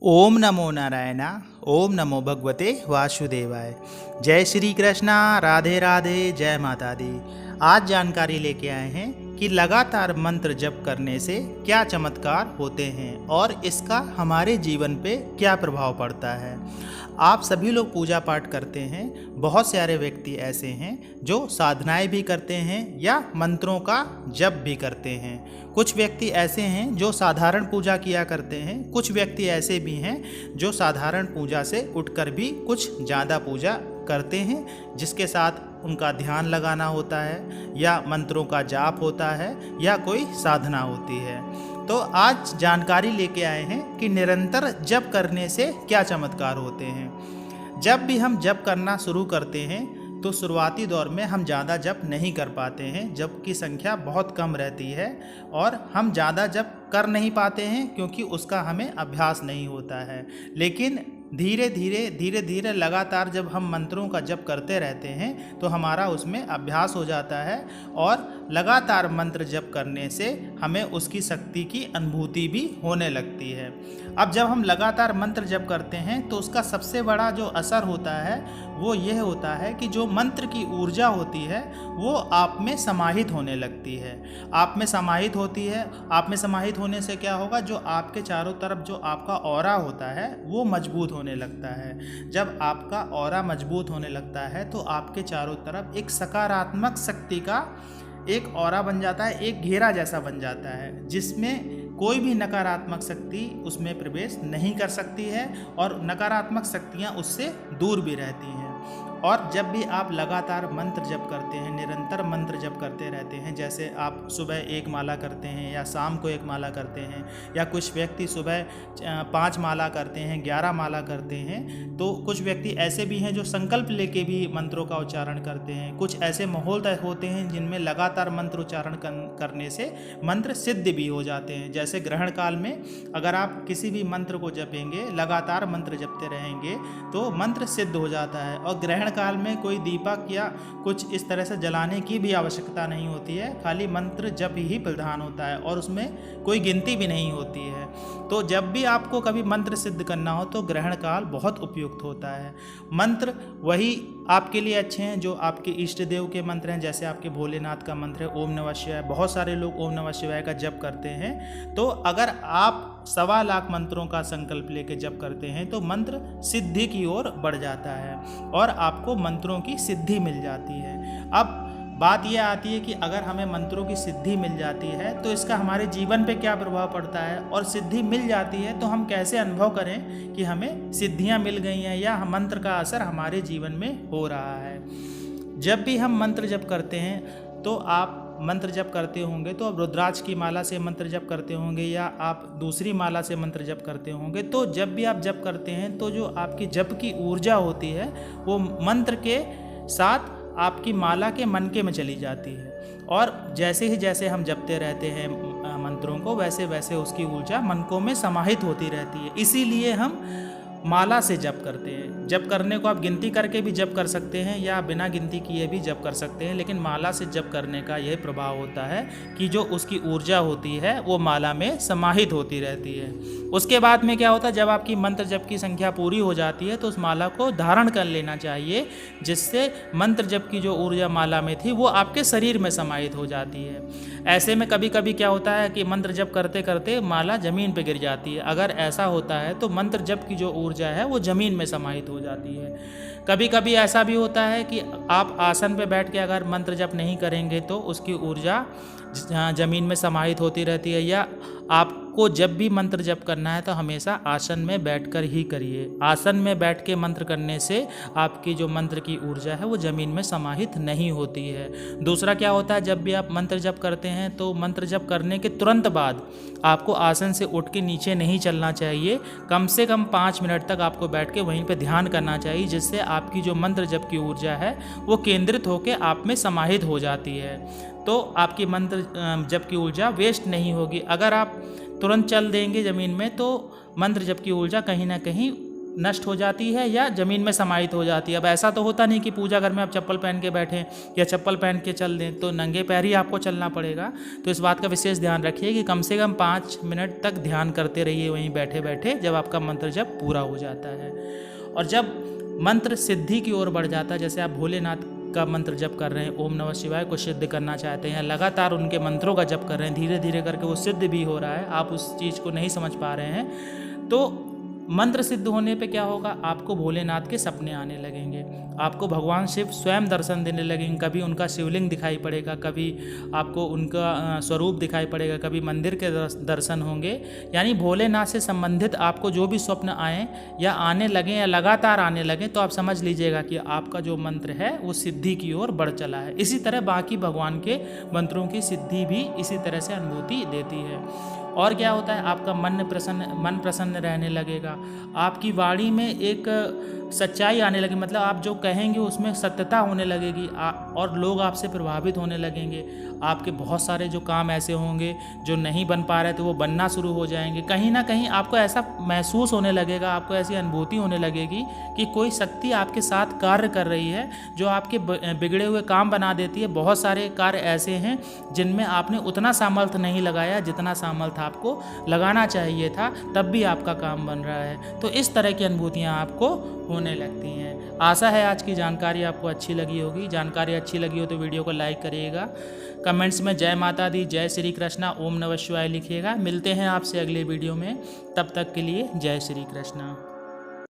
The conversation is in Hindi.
ओम नमो नारायणा। ओम नमो भगवते वासुदेवाय। जय श्री कृष्णा, राधे राधे, जय माता दी। आज जानकारी लेके आए हैं कि लगातार मंत्र जप करने से क्या चमत्कार होते हैं और इसका हमारे जीवन पे क्या प्रभाव पड़ता है। आप सभी लोग पूजा पाठ करते हैं, बहुत सारे व्यक्ति ऐसे हैं जो साधनाएं भी करते हैं या मंत्रों का जप भी करते हैं। कुछ व्यक्ति ऐसे हैं जो साधारण पूजा किया करते हैं, कुछ व्यक्ति ऐसे भी हैं जो साधारण पूजा से उठकर भी कुछ ज़्यादा पूजा करते हैं, जिसके साथ उनका ध्यान लगाना होता है या मंत्रों का जाप होता है या कोई साधना होती है। तो आज जानकारी लेके आए हैं कि निरंतर जप करने से क्या चमत्कार होते हैं। जब भी हम जप करना शुरू करते हैं तो शुरुआती दौर में हम ज़्यादा जप नहीं कर पाते हैं, जप की संख्या बहुत कम रहती है और हम ज़्यादा जप कर नहीं पाते हैं क्योंकि उसका हमें अभ्यास नहीं होता है। लेकिन धीरे धीरे लगातार जब हम मंत्रों का जप करते रहते हैं तो हमारा उसमें अभ्यास हो जाता है और लगातार मंत्र जप करने से हमें उसकी शक्ति की अनुभूति भी होने लगती है। अब जब हम लगातार मंत्र जप करते हैं तो उसका सबसे बड़ा जो असर होता है वो यह होता है कि जो मंत्र की ऊर्जा होती है वो आप में समाहित होने लगती है। आप में समाहित होती है। आप में समाहित होने से क्या होगा, जो आपके चारों तरफ जो आपका ऑरा होता है वो मजबूत होने लगता है। जब आपका ऑरा मजबूत होने लगता है तो आपके चारों तरफ एक सकारात्मक शक्ति का एक ऑरा बन जाता है, एक घेरा जैसा बन जाता है, जिसमें कोई भी नकारात्मक शक्ति उसमें प्रवेश नहीं कर सकती है और नकारात्मक शक्तियाँ उससे दूर भी रहती हैं। और जब भी आप लगातार मंत्र जप करते हैं, निरंतर मंत्र जप करते रहते हैं, जैसे आप सुबह 1 माला करते हैं या शाम को 1 माला करते हैं या कुछ व्यक्ति सुबह 5 माला करते हैं, 11 माला करते हैं, तो कुछ व्यक्ति ऐसे भी हैं जो संकल्प लेके भी मंत्रों का उच्चारण करते हैं। कुछ ऐसे माहौल होते हैं जिनमें लगातार मंत्र उच्चारण करने से मंत्र सिद्ध भी हो जाते हैं। जैसे ग्रहण काल में अगर आप किसी भी मंत्र को जपेंगे, लगातार मंत्र जपते रहेंगे तो मंत्र सिद्ध हो जाता है। और ग्रहण काल में कोई दीपक या कुछ इस तरह से जलाने की भी आवश्यकता नहीं होती है, खाली मंत्र जप ही प्रधान होता है और उसमें कोई गिनती भी नहीं होती है। तो जब भी आपको कभी मंत्र सिद्ध करना हो तो ग्रहण काल बहुत उपयुक्त होता है। मंत्र वही आपके लिए अच्छे हैं जो आपके इष्ट देव के मंत्र हैं, जैसे आपके भोलेनाथ का मंत्र है ओम नमः शिवाय। बहुत सारे लोग ओम नमः शिवाय का जप करते हैं। तो अगर आप 1.25 लाख मंत्रों का संकल्प लेके जप करते हैं तो मंत्र सिद्धि की ओर बढ़ जाता है और आपको मंत्रों की सिद्धि मिल जाती है। अब बात यह आती है कि अगर हमें मंत्रों की सिद्धि मिल जाती है तो इसका हमारे जीवन पे क्या प्रभाव पड़ता है, और सिद्धि मिल जाती है तो हम कैसे अनुभव करें कि हमें सिद्धियां मिल गई हैं या मंत्र का असर हमारे जीवन में हो रहा है। जब भी हम मंत्र जप करते हैं तो आप मंत्र जप करते होंगे तो आप रुद्राक्ष की माला से मंत्र जप करते होंगे या आप दूसरी माला से मंत्र जप करते होंगे। तो जब भी आप जप करते हैं तो जो आपकी जप की ऊर्जा होती है वो मंत्र के साथ आपकी माला के मनके में चली जाती है और जैसे हम जपते रहते हैं मंत्रों को, वैसे वैसे उसकी ऊर्जा मनकों में समाहित होती रहती है। इसीलिए हम माला से जप करते हैं। जप करने को आप गिनती करके भी जप कर सकते हैं या बिना गिनती किए भी जप कर सकते हैं, लेकिन माला से जप करने का यह प्रभाव होता है कि जो उसकी ऊर्जा होती है वो माला में समाहित होती रहती है। उसके बाद में क्या होता है, जब आपकी मंत्र जप की संख्या पूरी हो जाती है तो उस माला को धारण कर लेना चाहिए, जिससे मंत्र जप की जो ऊर्जा माला में थी वो आपके शरीर में समाहित हो जाती है। ऐसे में कभी कभी क्या होता है कि मंत्र जप करते करते माला जमीन पर गिर जाती है। अगर ऐसा होता है तो मंत्र जप की जो ऊर्जा है वो जमीन में समाहित हो जाती है। कभी कभी ऐसा भी होता है कि आप आसन पे बैठ के अगर मंत्र जप नहीं करेंगे तो उसकी ऊर्जा ज़मीन में समाहित होती रहती है। या आपको जब भी मंत्र जप करना है तो हमेशा आसन में बैठकर ही करिए। आसन में बैठ के मंत्र करने से आपकी जो मंत्र की ऊर्जा है वो ज़मीन में समाहित नहीं होती है। दूसरा क्या होता है, जब भी आप मंत्र जप करते हैं तो मंत्र जप करने के तुरंत बाद आपको आसन से उठ के नीचे नहीं चलना चाहिए। कम से कम 5 मिनट तक आपको बैठ के वहीं पर ध्यान करना चाहिए, जिससे आपकी जो मंत्र जप की ऊर्जा है वो केंद्रित होकर आप में समाहित हो जाती है। तो आपकी मंत्र जप की ऊर्जा वेस्ट नहीं होगी। अगर आप तुरंत चल देंगे ज़मीन में तो मंत्र जप की ऊर्जा कहीं ना कहीं नष्ट हो जाती है या ज़मीन में समाहित हो जाती है। अब ऐसा तो होता नहीं कि पूजा घर में आप चप्पल पहन के बैठें या चप्पल पहन के चल दें, तो नंगे पैर ही आपको चलना पड़ेगा। तो इस बात का विशेष ध्यान रखिए कि कम से कम 5 मिनट तक ध्यान करते रहिए वहीं बैठे बैठे, जब आपका मंत्र जब पूरा हो जाता है। और जब मंत्र सिद्धि की ओर बढ़ जाता है, जैसे आप भोलेनाथ का मंत्र जप कर रहे हैं, ओम नमः शिवाय को सिद्ध करना चाहते हैं, लगातार उनके मंत्रों का जप कर रहे हैं, धीरे धीरे करके वो सिद्ध भी हो रहा है, आप उस चीज़ को नहीं समझ पा रहे हैं, तो मंत्र सिद्ध होने पे क्या होगा, आपको भोलेनाथ के सपने आने लगेंगे, आपको भगवान शिव स्वयं दर्शन देने लगेंगे। कभी उनका शिवलिंग दिखाई पड़ेगा, कभी आपको उनका स्वरूप दिखाई पड़ेगा, कभी मंदिर के दर्शन होंगे। यानी भोलेनाथ से संबंधित आपको जो भी स्वप्न आए या आने लगें या लगातार आने लगें, तो आप समझ लीजिएगा कि आपका जो मंत्र है वो सिद्धि की ओर बढ़ चला है। इसी तरह बाकी भगवान के मंत्रों की सिद्धि भी इसी तरह से अनुभूति देती है। और क्या होता है, आपका मन प्रसन्न रहने लगेगा, आपकी वाणी में एक सच्चाई आने लगेगी, मतलब आप जो कहेंगे उसमें सत्यता होने लगेगी, और लोग आपसे प्रभावित होने लगेंगे। आपके बहुत सारे जो काम ऐसे होंगे जो नहीं बन पा रहे थे, वो बनना शुरू हो जाएंगे। कहीं ना कहीं आपको ऐसा महसूस होने लगेगा, आपको ऐसी अनुभूति होने लगेगी कि कोई शक्ति आपके साथ कार्य कर रही है, जो आपके बिगड़े हुए काम बना देती है। बहुत सारे कार्य ऐसे हैं जिनमें आपने उतना सामर्थ्य नहीं लगाया जितना सामर्थ्य आपको लगाना चाहिए था, तब भी आपका काम बन रहा है। तो इस तरह की अनुभूतियाँ आपको होने लगती हैं। आशा है आज की जानकारी आपको अच्छी लगी होगी। जानकारी अच्छी लगी हो तो वीडियो को लाइक करिएगा, कमेंट्स में जय माता दी, जय श्री कृष्णा, ओम नमः शिवाय लिखिएगा। मिलते हैं आपसे अगले वीडियो में, तब तक के लिए जय श्री कृष्णा।